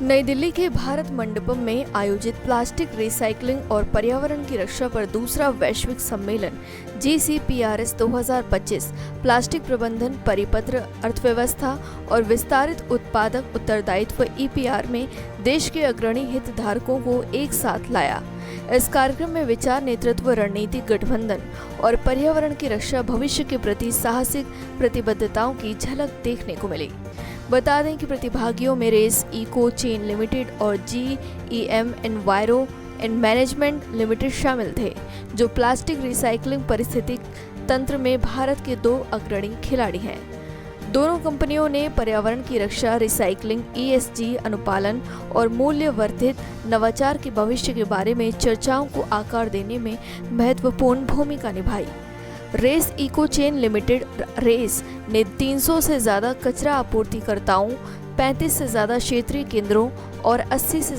नई दिल्ली के भारत मंडपम में आयोजित प्लास्टिक रिसाइकलिंग और पर्यावरण की रक्षा पर दूसरा वैश्विक सम्मेलन GCPRS 2025 प्लास्टिक प्रबंधन परिपत्र अर्थव्यवस्था और विस्तारित उत्पादक उत्तरदायित्व EPR में देश के अग्रणी हितधारकों को एक साथ लाया। इस कार्यक्रम में विचार नेतृत्व रणनीतिक गठबंधन और पर्यावरण की रक्षा भविष्य के प्रति साहसिक प्रतिबद्धताओं की झलक देखने को मिली। बता दें कि प्रतिभागियों में रेस इको चेन लिमिटेड और GEM enviro and management limited शामिल थे, जो प्लास्टिक रिसाइकलिंग पारिस्थितिक तंत्र में भारत के दो अग्रणी खिलाड़ी हैं। दोनों कंपनियों ने पर्यावरण की रक्षा, रिसाइकलिंग, ESG अनुपालन और मूल्य वर्धित नवाचार के भविष्य के बारे में चर्चाओं को आकार देने में महत्वपूर्ण भूमिका निभाई। Race Eco Chain Limited Race ने 300 से ज़्यादा कचरा आपूर्तिकर्ताओं, 35 से ज़्यादा क्षेत्रीय केंद्रों और 80 से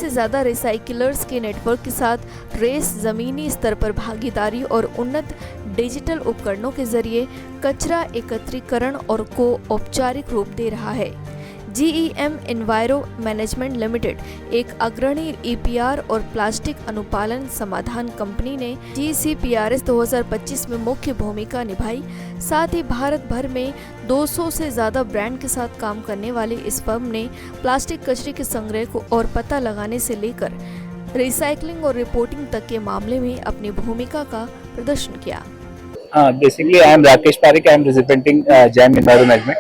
ज़्यादा रिसाइकिलर्स के नेटवर्क के साथ रेस ज़मीनी स्तर पर भागीदारी और उन्नत डिजिटल उपकरणों के जरिए कचरा एकत्रीकरण और को औपचारिक रूप दे रहा है। GEM एनवायरो मैनेजमेंट लिमिटेड एक अग्रणी EPR और प्लास्टिक अनुपालन समाधान कंपनी ने GCPRS 2025 में मुख्य भूमिका निभाई। साथ ही भारत भर में 200 से ज़्यादा ब्रांड के साथ काम करने वाली इस फर्म ने प्लास्टिक कचरे के संग्रह को और पता लगाने से लेकर रिसाइकलिंग और रिपोर्टिंग तक के मामले में अपनी भूमिका का प्रदर्शन किया। Basically, I am Rakesh Parekh. I am representing GEM Enviro Management,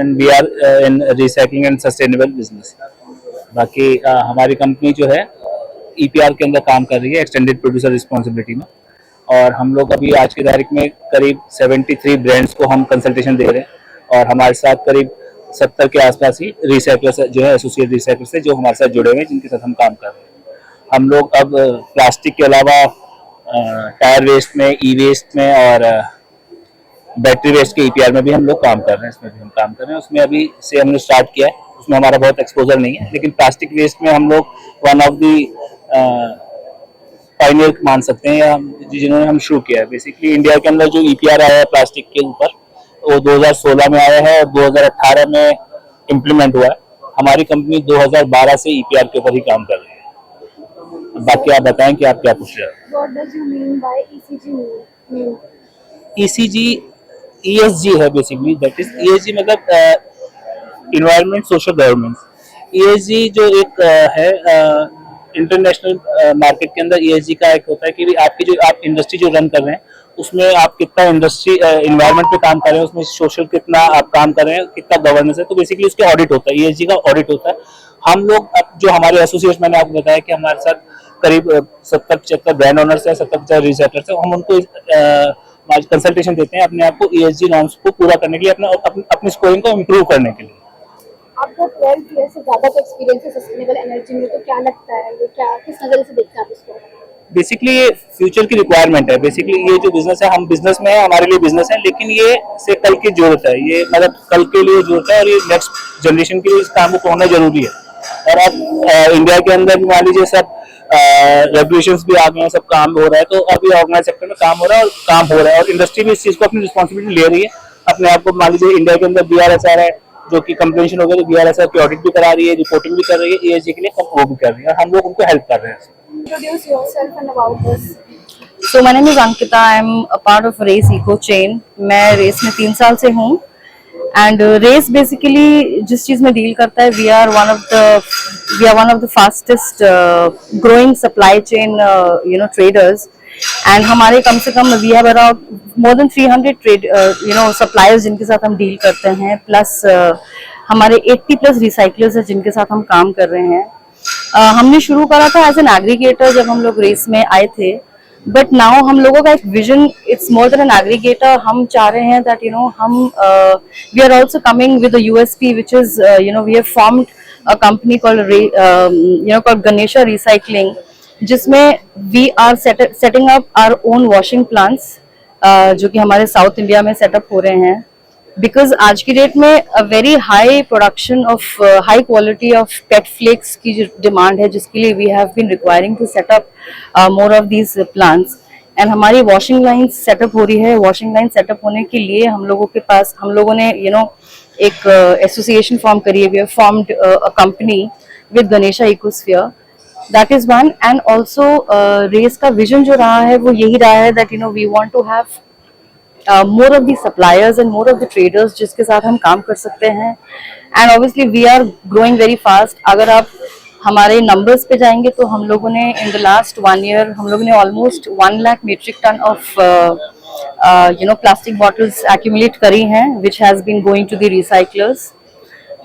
and we are in recycling and sustainable business. बाकी हमारी कंपनी जो है EPR के अंदर काम कर रही है, एक्सटेंडेड प्रोड्यूसर रिस्पॉन्सिबिलिटी में, और हम लोग अभी आज की तारीख में करीब 73 ब्रांड्स को हम कंसल्टेशन दे रहे हैं, और हमारे साथ करीब 70 के आसपास ही रिसाइकलर्स जो है, एसोसिएट रिसाइकलर्स है, जो हमारे साथ जुड़े हुए हैं, जिनके साथ हम काम कर रहे हैं। हम लोग अब प्लास्टिक के अलावा टायर वेस्ट में, ई-वेस्ट में और बैटरी वेस्ट के EPR में भी हम लोग काम कर रहे हैं। इसमें भी हम काम कर रहे हैं। उसमें अभी से हमने स्टार्ट किया है, उसमें हमारा बहुत एक्सपोजर नहीं है, लेकिन प्लास्टिक वेस्ट में हम लोग वन ऑफ दी पायनियर मान सकते हैं, या जिन्होंने हम शुरू किया है। बेसिकली इंडिया के अंदर जो EPR आया है प्लास्टिक के ऊपर, वो 2016 में आया है और 2018 में इम्प्लीमेंट हुआ है। हमारी कंपनी 2012 से EPR के ऊपर ही काम कर रही है। बाकी आप बताएं कि आप क्या पूछ रहे हो। What does you mean by ECG? ECG ESG है बेसिकली, दैट इज ESG मतलब इन्वायरमेंट सोशल गवर्नेंस। ESG जो एक है इंटरनेशनल मार्केट के अंदर ESG का एक होता है कि आपकी जो आप इंडस्ट्री जो रन कर रहे हैं, उसमें आप कितना इंडस्ट्री इन्वायरमेंट पे काम कर रहे हैं, उसमें सोशल कितना आप काम कर रहे हैं, कितना गवर्नेंस है, तो बेसिकली उसके ऑडिट होता है, ESG का ऑडिट होता है। हम लोग जो हमारे एसोसिएशन, मैंने आपको बताया कि हमारे साथ करीब 70-75 ब्रांड ओनर्स है, 70-75 रिसाइकलर्स है। हम उनको कंसल्टेशन देते हैं अपने आप को ESG नॉर्म्स को पूरा करने के लिए, अपनी स्कोरिंग को इम्प्रूव करने के लिए। आपका 12 ईयर से ज़्यादा का एक्सपीरियंस है सस्टेनेबल एनर्जी में, तो क्या लगता है ये क्या किस नज़र से देखते हैं आप इसको? बेसिकली ये फ्यूचर की रिक्वायरमेंट है। बेसिकली ये जो बिजनेस है, हम बिजनेस में है, हमारे लिए बिजनेस है, लेकिन ये से कल की जरूरत है, ये मतलब कल के लिए जरूरत है, और ये नेक्स्ट जनरेशन के लिए इस काम को होना जरूरी है। और अब इंडिया के अंदर मान लीजिए सब रेगुलेशंस भी आ गए हैं, सब काम हो रहा है, तो अभी ऑर्गेनाइज सेक्टर में काम हो रहा है, और इंडस्ट्री भी इस चीज को अपनी रिस्पॉन्सिबिलिटी ले रही है अपने आप को। मान लीजिए इंडिया के अंदर BRSR है, जो कि कंप्लेंशन हो गया, तो BRSR की ऑडिट भी करा रही है, रिपोर्टिंग भी कर रही है, ESG के लिए वो भी कर रही है, और हम लोग उनको हेल्प कर रहे हैं। Introduce yourself and about this. So my name is Ankita. I am a part of Race Eco Chain. मैं रेस में 3 साल से हूँ, एंड रेस बेसिकली जिस चीज में डील करता है, we are one of the fastest growing supply chain traders, and हमारे कम से कम we have around more than 300 trade suppliers जिनके साथ हम डील करते हैं, प्लस हमारे 80+ रिसाइकलर्स हैं जिनके साथ हम काम कर रहे हैं। हमने शुरू करा था एज एन एग्रीगेटर जब हम लोग रेस में आए थे, बट नाउ हम लोगों का एक vision, it's more than an aggregator. हम चाह रहे हैं दैट हम we are also coming with a USP which is we have formed a company called Ganesha recycling, जिसमें we are setting up our own washing plants, जो कि हमारे south India में सेटअप हो रहे हैं। बिकॉज आज की डेट में a very high production of high quality of PET flakes की जो डिमांड है, जिसके लिए we have been requiring to set up more of these plants, and हमारी वॉशिंग लाइन सेटअप हो रही है। वॉशिंग लाइन सेटअप होने के लिए हम लोगों ने एक एसोसिएशन फॉर्म करी है, we have formed a company with Ganesha Ecosphere. That is one. And also Race का विजन जो रहा है वो यही रहा है that we want to have more of the suppliers and more of the traders जिसके साथ हम काम कर सकते हैं. And obviously we are growing very fast. अगर आप हमारे नंबर्स पे जाएंगे तो हम लोगों ने इन द लास्ट 1 year हम लोगों ने almost 1 lakh metric ton of plastic bottles accumulate करी हैं which has been going to the recyclers.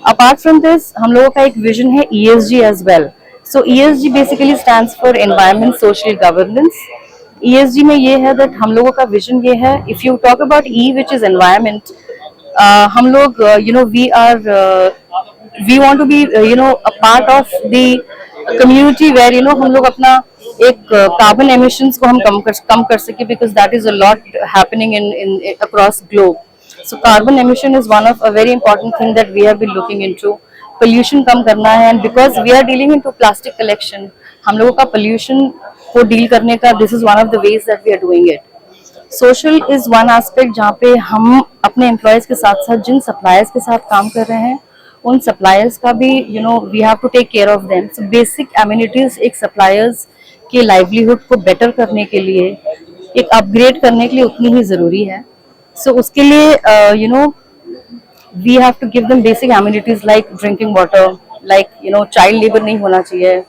Apart from this हम लोगों का एक विजन है ESG as well. So ESG basically stands for environment social governance. ESG में ये है दैट हम लोगों का विजन ये है, if you talk about E which is environment, हम लोग we want to be a part of the community where हम लोग अपना एक कार्बन एमिशंस को हम कम कर सके, because that is a lot happening in across globe. So carbon emission is one of a very important thing that we have been looking into. Pollution कम करना है, and because we are dealing into plastic collection, हम लोगों का पोल्यूशन को deal करने का this is one of the ways that we are doing it. Social is one aspect जहाँ पे हम अपने एम्प्लॉयज के साथ साथ जिन सप्लायर्स के साथ काम कर रहे हैं उन सप्लायर्स का भी we have to take care of them. So basic amenities एक सप्लायर्स के लाइवलीहुड को बेटर करने के लिए, एक अपग्रेड करने के लिए उतनी ही जरूरी है. सो उसके लिए we have to give them basic amenities like drinking water, like child labour नहीं होना चाहिए,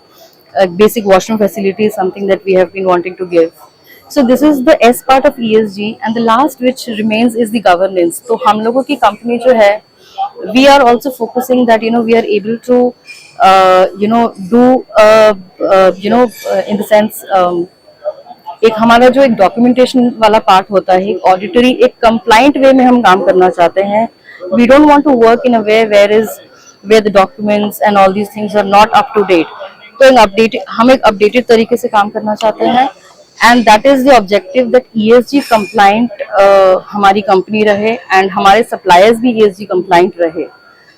basic washroom facility is something that we have been wanting to give. So this is the S part of ESG, and the last which remains is the governance. तो हम लोगों की company जो है, we are also focusing that we are able to do in the sense एक हमारा जो एक डॉक्यूमेंटेशन वाला पार्ट होता है, एक ऑडिटरी, एक कंप्लाइंट वे में हम काम करना चाहते हैं. We don't want to work in a way where the documents and all these things are not up to date. तो हम एक अपडेटेड तरीके से काम करना चाहते हैं. And that is the objective that ESG compliant हमारी कंपनी रहे and हमारे suppliers भी ESG compliant रहे.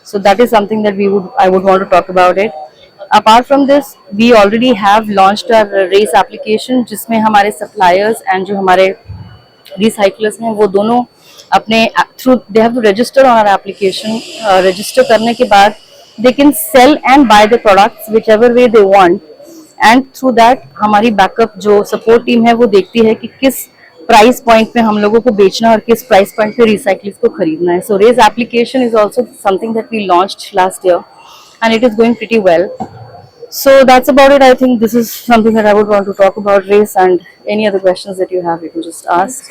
So that is something that I would want to talk about it. Apart from this, we already have launched our race application जिसमें हमारे suppliers and जो हमारे recyclers हैं वो दोनों अपने they have to register on our application. Register करने के बाद they can sell and buy the products whichever way they want. And through that हमारी बैकअप जो सपोर्ट टीम है वो देखती है कि किस प्राइस पॉइंट पे हम लोगों को बेचना और किस प्राइस पॉइंट पे रिसाइकल्स को खरीदना है. So Raise application is also something that we launched last year and it is going pretty well. So that's about it. I think this is something that I would want to talk about Raise, and any other questions that you have, you can just ask.